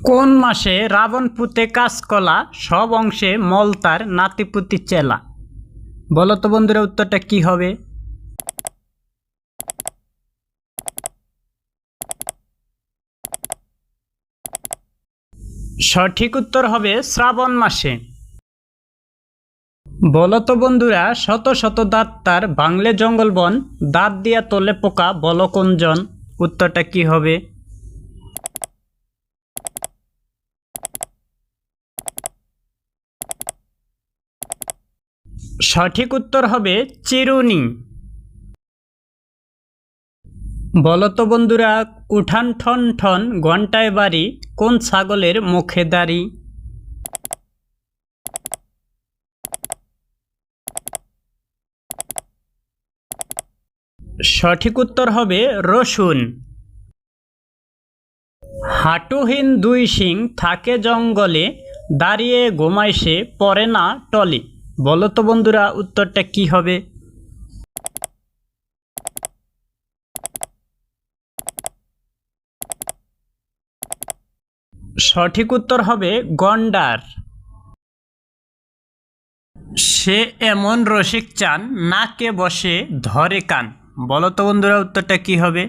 কোন মাসে রাবণ পুঁতে কাঁচকলা সব অংশে মল তার নাতিপুতি চেলা? বলো তো বন্ধুরা, উত্তরটা কি হবে? সঠিক উত্তর হবে শ্রাবণ মাসে। বলো তো বন্ধুরা, শত শত দাঁত তার বাংলে জঙ্গল বন, দাঁত দিয়া তোলে পোকা বলো কোনজন? উত্তরটা কি হবে? সঠিক উত্তর হবে চিরুনি। বলো তো বন্ধুরা, উঠান ঠন ঠন ঘন্টায় বাড়ি কোন ছাগলের মুখে দাড়ি? সঠিক উত্তর হবে রসুন। হাঁটুহীন দুই শিং থাকে জঙ্গলে, দাঁড়িয়ে ঘুমায় সে পড়ে না টলে। বলো তো বন্ধুরা, উত্তরটা কি হবে? সঠিক উত্তর হবে গন্ডার। সে এমন রসিক চান নাকে বসে ধরে কান। বলো তো বন্ধুরা, উত্তরটা কি হবে?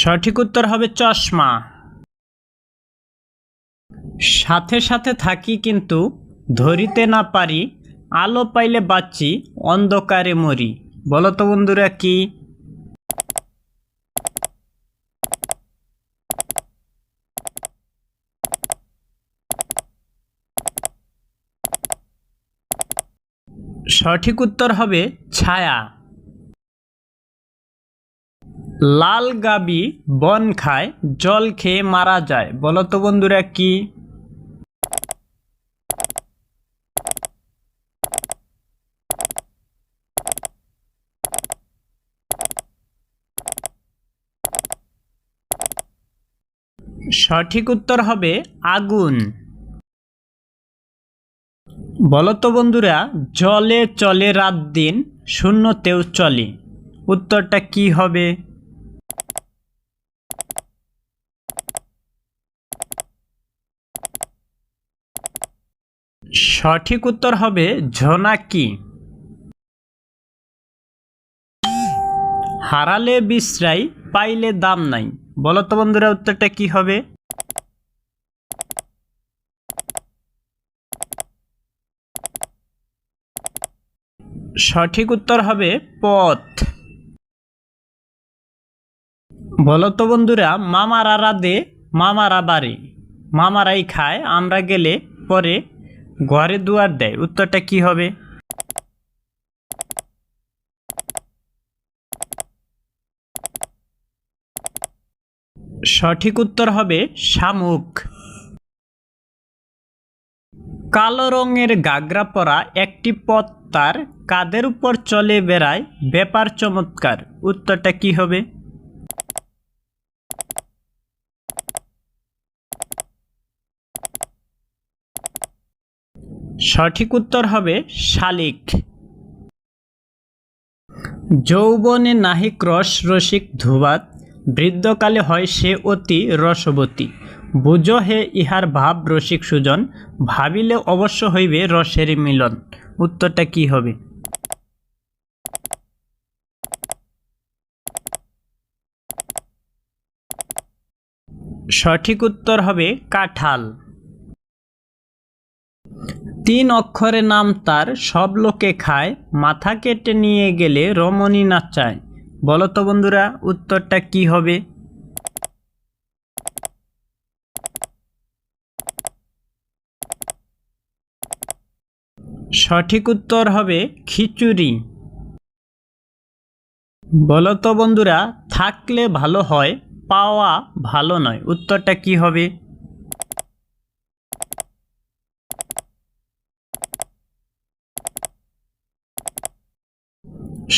সঠিক উত্তর হবে চশমা। সাথে সাথে থাকি কিন্তু ধরিতে না পারি, আলো পাইলে বাঁচি অন্ধকারে মরি। বলো তো বন্ধুরা কি? সঠিক উত্তর হবে ছায়া। লাল গাবি বন খায় জল খেয়ে মারা যায়। বলো তো বন্ধুরা কি? সঠিক উত্তর হবে আগুন। বলো তো বন্ধুরা, জলে চলে রাত দিন শূন্যতেও চলে। উত্তরটা কি হবে? সঠিক উত্তর হবে জোনাকি। হারালে বিশ্রাই পাইলে দাম নাই। বলো তো বন্ধুরা, উত্তরটা কি হবে? সঠিক উত্তর হবে পথ। বলো তো বন্ধুরা, মামারা রাধে মামারা বাড়ি, মামারাই খায় আমরা গেলে পরে ঘরে দুয়ার দেয়। উত্তরটা কি হবে? সঠিক উত্তর হবে শামুক। কালো রঙের গাগরা পরা একটি পথ তার, কাদের উপর চলে বেড়ায় ব্যাপার চমৎকার। উত্তরটা কি হবে? সঠিক উত্তর হবে শালিক। যৌবনে নাহিক রস রসিক ধুবাত, বৃদ্ধকালে হয় সে অতি রসবতী। বুঝো হে ইহার ভাব রসিক সুজন, ভাবিলে অবশ্য হইবে রসের মিলন। উত্তরটা কি হবে? সঠিক উত্তর হবে কাঁঠাল। তিন অক্ষরে নাম তার সব লোকে খায়, মাথা কেটে নিয়ে গেলে রমণী নাচায়। বলো তো বন্ধুরা, উত্তরটা কি হবে? সঠিক উত্তর হবে খিচুড়ি। বলো তো বন্ধুরা, থাকলে ভালো হয় পাওয়া ভালো নয়। উত্তরটা কি হবে?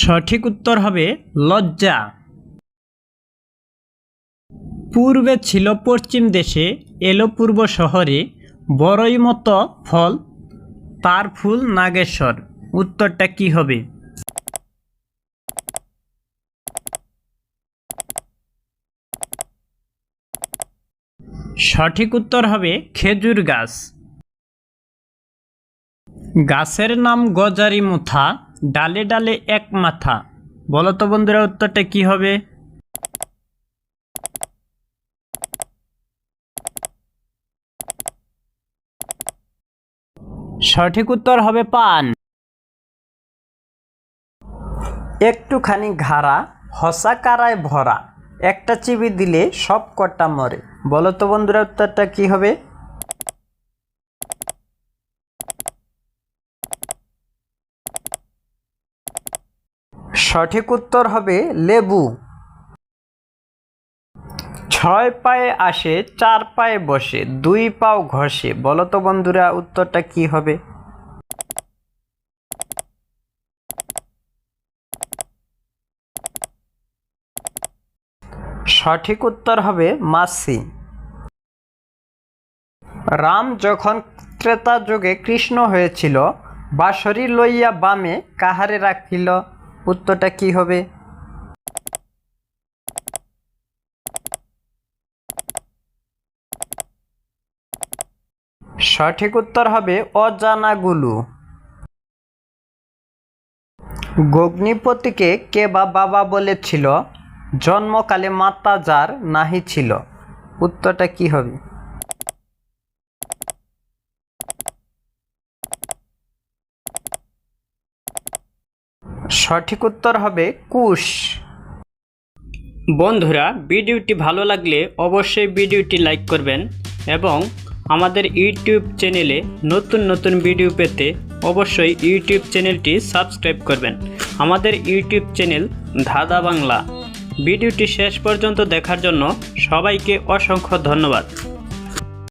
সঠিক উত্তর হবে লজ্জা। পূর্বে ছিল পশ্চিম দেশে, এলো পূর্ব শহরে, বড়ই মতো ফল, তার ফুল নাগেশ্বর। উত্তরটা কি হবে? সঠিক উত্তর হবে খেজুর গাছ। গাছের নাম গজারি মুথা, ডালে ডালে এক মাথা। বলো তো বন্ধুরা, উত্তরটা কি হবে? সঠিক উত্তর হবে পান। একটুখানি ঘাড়া, হসা কারায় ভরা, একটা চিবি দিলে সব কটা মরে। বলো তো বন্ধুরা, উত্তরটা কি হবে? সঠিক উত্তর হবে লেবু। 6 পায়ে আসে, 4 পায়ে বসে, 2 পাও ঘষে। বলো তো বন্ধুরা, উত্তরটা কি হবে? সঠিক উত্তর হবে মাছি। রাম যখন ত্রেতা যুগে কৃষ্ণ হয়েছিল, বাঁশরি লইয়া বামে কাহারে রাখিল। উত্তরটা কি হবে? সঠিক উত্তর হবে অজানাগুলু। গগ্নিপতিকে কে বা বাবা বলেছিল, জন্মকালে মাতা যার নাহি ছিল। উত্তরটা কি হবে? সঠিক উত্তর হবে কুশ। বন্ধুরা, ভিডিওটি ভালো লাগলে অবশ্যই ভিডিওটি লাইক করবেন এবং আমাদের ইউটিউব চ্যানেলে নতুন নতুন ভিডিও পেতে অবশ্যই ইউটিউব চ্যানেলটি সাবস্ক্রাইব করবেন। আমাদের ইউটিউব চ্যানেল ধাঁধা বাংলা। ভিডিওটি শেষ পর্যন্ত দেখার জন্য সবাইকে অসংখ্য ধন্যবাদ।